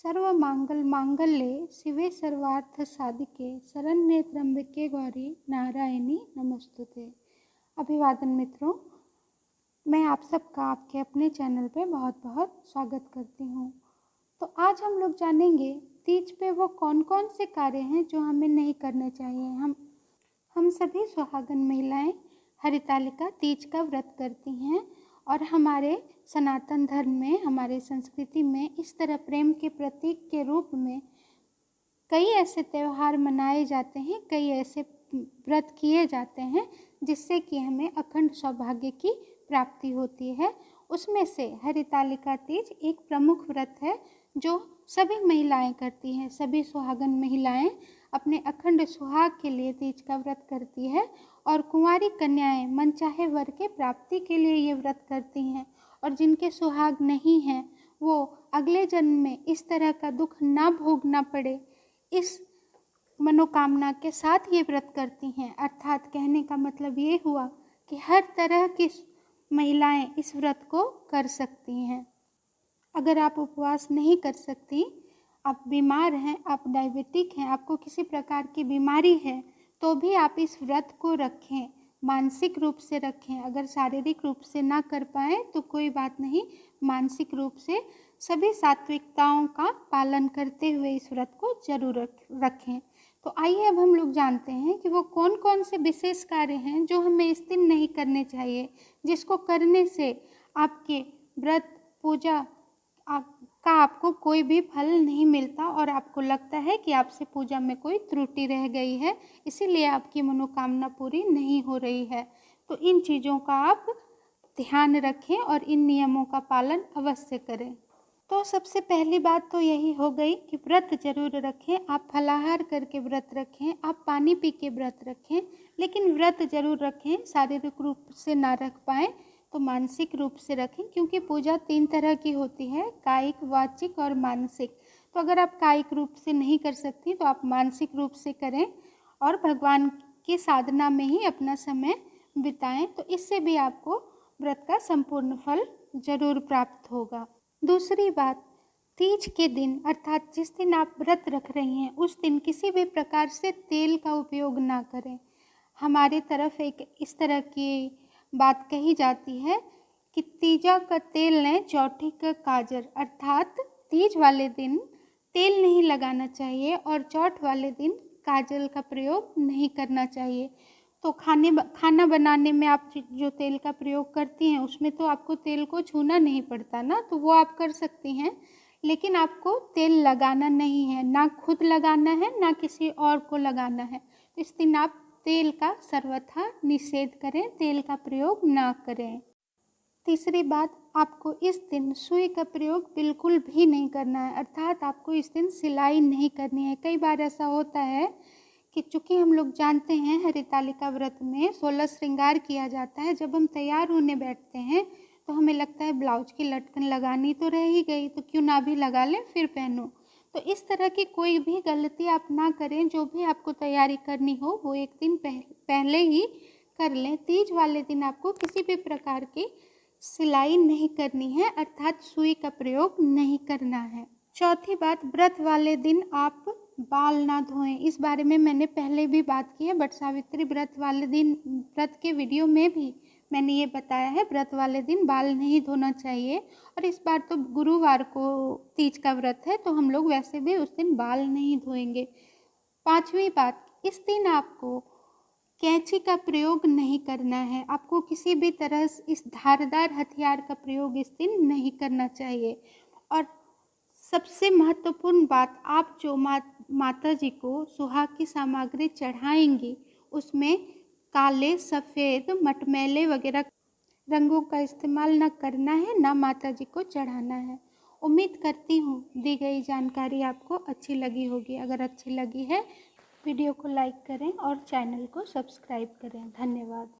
सर्वमंगल मांगल्ये शिवे सर्वार्थ साधिके शरण्ये त्र्यंबके गौरी नारायणी नमोस्तुते। अभिवादन मित्रों, मैं आप सबका आपके अपने चैनल पे बहुत बहुत स्वागत करती हूँ। तो आज हम लोग जानेंगे तीज पे वो कौन कौन से कार्य हैं जो हमें नहीं करने चाहिए। हम सभी सुहागन महिलाएं हरितालिका तीज का व्रत करती हैं और हमारे सनातन धर्म में, हमारे संस्कृति में इस तरह प्रेम के प्रतीक के रूप में कई ऐसे त्यौहार मनाए जाते हैं, कई ऐसे व्रत किए जाते हैं जिससे कि हमें अखंड सौभाग्य की प्राप्ति होती है। उसमें से हरितालिका तीज एक प्रमुख व्रत है जो सभी महिलाएं करती हैं। सभी सुहागन महिलाएं अपने अखंड सुहाग के लिए तीज का व्रत करती है और कुंवारी कन्याएं मनचाहे वर के प्राप्ति के लिए ये व्रत करती हैं। और जिनके सुहाग नहीं हैं वो अगले जन्म में इस तरह का दुख ना भोगना पड़े, इस मनोकामना के साथ ये व्रत करती हैं। अर्थात कहने का मतलब ये हुआ कि हर तरह की महिलाएं इस व्रत को कर सकती हैं। अगर आप उपवास नहीं कर सकती, आप बीमार हैं, आप डायबिटिक हैं, आपको किसी प्रकार की बीमारी है, तो भी आप इस व्रत को रखें, मानसिक रूप से रखें। अगर शारीरिक रूप से ना कर पाएँ तो कोई बात नहीं, मानसिक रूप से सभी सात्विकताओं का पालन करते हुए इस व्रत को जरूर रखें। तो आइए अब हम लोग जानते हैं कि वो कौन कौन से विशेष कार्य हैं जो हमें इस दिन नहीं करने चाहिए, जिसको करने से आपके व्रत पूजा का आपको कोई भी फल नहीं मिलता और आपको लगता है कि आपसे पूजा में कोई त्रुटि रह गई है, इसीलिए आपकी मनोकामना पूरी नहीं हो रही है। तो इन चीज़ों का आप ध्यान रखें और इन नियमों का पालन अवश्य करें। तो सबसे पहली बात तो यही हो गई कि व्रत जरूर रखें। आप फलाहार करके व्रत रखें, आप पानी पी के व्रत रखें, लेकिन व्रत जरूर रखें। शारीरिक रूप से ना रख पाएँ तो मानसिक रूप से रखें, क्योंकि पूजा 3 तरह की होती है, कायिक, वाचिक और मानसिक। तो अगर आप कायिक रूप से नहीं कर सकती तो आप मानसिक रूप से करें और भगवान की साधना में ही अपना समय बिताएं, तो इससे भी आपको व्रत का संपूर्ण फल जरूर प्राप्त होगा। दूसरी बात, तीज के दिन अर्थात जिस दिन आप व्रत रख रही हैं उस दिन किसी भी प्रकार से तेल का उपयोग ना करें। हमारे तरफ एक इस तरह की बात कही जाती है कि तीजा का तेल ने चौठी का काजर, अर्थात तीज वाले दिन तेल नहीं लगाना चाहिए और चौथ वाले दिन काजल का प्रयोग नहीं करना चाहिए। तो खाना बनाने में आप जो तेल का प्रयोग करती हैं उसमें तो आपको तेल को छूना नहीं पड़ता ना, तो वो आप कर सकती हैं, लेकिन आपको तेल लगाना नहीं है, ना खुद लगाना है ना किसी और को लगाना है। तो इस दिन आप तेल का सर्वथा निषेध करें, तेल का प्रयोग ना करें। तीसरी बात, आपको इस दिन सुई का प्रयोग बिल्कुल भी नहीं करना है, अर्थात आपको इस दिन सिलाई नहीं करनी है। कई बार ऐसा होता है कि चूँकि हम लोग जानते हैं हरितालिका व्रत में 16 श्रृंगार किया जाता है। जब हम तैयार होने बैठते हैं तो हमें लगता है ब्लाउज की लटकन लगानी तो रह ही गई, तो क्यों ना भी लगा लें, फिर पहनो। तो इस तरह की कोई भी गलती आप ना करें। जो भी आपको तैयारी करनी हो वो एक दिन पहले ही कर लें। तीज वाले दिन आपको किसी भी प्रकार की सिलाई नहीं करनी है, अर्थात सुई का प्रयोग नहीं करना है। चौथी बात, व्रत वाले दिन आप बाल ना धोएं। इस बारे में मैंने पहले भी बात की है, बट सावित्री व्रत वाले दिन व्रत के वीडियो में भी मैंने ये बताया है, व्रत वाले दिन बाल नहीं धोना चाहिए। और इस बार तो गुरुवार को तीज का व्रत है तो हम लोग वैसे भी उस दिन बाल नहीं धोएंगे। पांचवी बात, इस दिन आपको कैंची का प्रयोग नहीं करना है। आपको किसी भी तरह इस धारदार हथियार का प्रयोग इस दिन नहीं करना चाहिए। और सबसे महत्वपूर्ण बात, आप जो माता जी को सुहाग की सामग्री चढ़ाएंगी उसमें काले, सफ़ेद, मटमैले वगैरह रंगों का इस्तेमाल ना करना है, ना माता जी को चढ़ाना है। उम्मीद करती हूँ दी गई जानकारी आपको अच्छी लगी होगी। अगर अच्छी लगी है वीडियो को लाइक करें और चैनल को सब्सक्राइब करें। धन्यवाद।